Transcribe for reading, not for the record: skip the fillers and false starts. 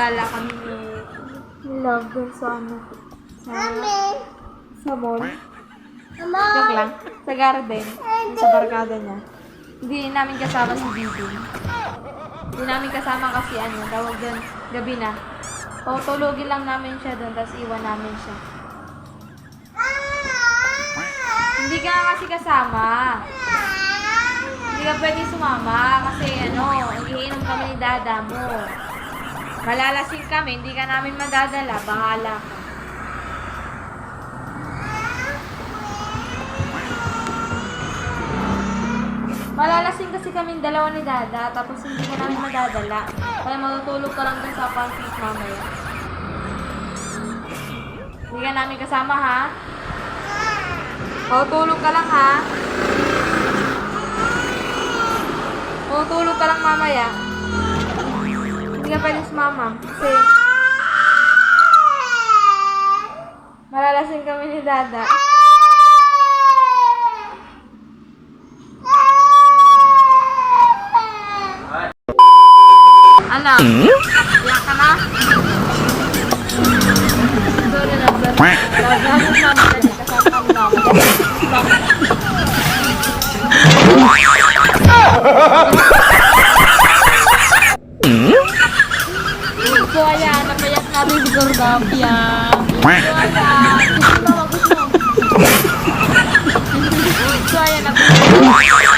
gala kami ni Love dun sa ano. Sa mall. Joke lang. Sa garden. Sa barkada niya. Hindi namin kasama si Bibi. Hindi namin kasama kasi ano, tawag dyan, gabi na. O, tulogin lang namin siya doon, tapos iwan namin siya. Hindi ka nga kasi kasama. Hindi ka pwede sumama kasi ano, iinom kami ni dada mo. Malalasing kami, hindi ka namin madadala, bahala ka. Malalasing kasi kami dalawa ni dada, tapos hindi ka namin madadala. Kaya matutulog ka lang dun sa pancake mamaya. Hindi ka namin kasama, ha? Matutulog ka lang, ha? Matutulog ka lang mamaya. Hindi ka pwede sumama. Kasi malalasing kami ni dada. Ano? Iyak ka na? Sorry na, sorry. Lagyan namin na dito kasama namin. So ayan, napayak natin si Gordapia. So ayan, gusto mo. So ayan, napayak.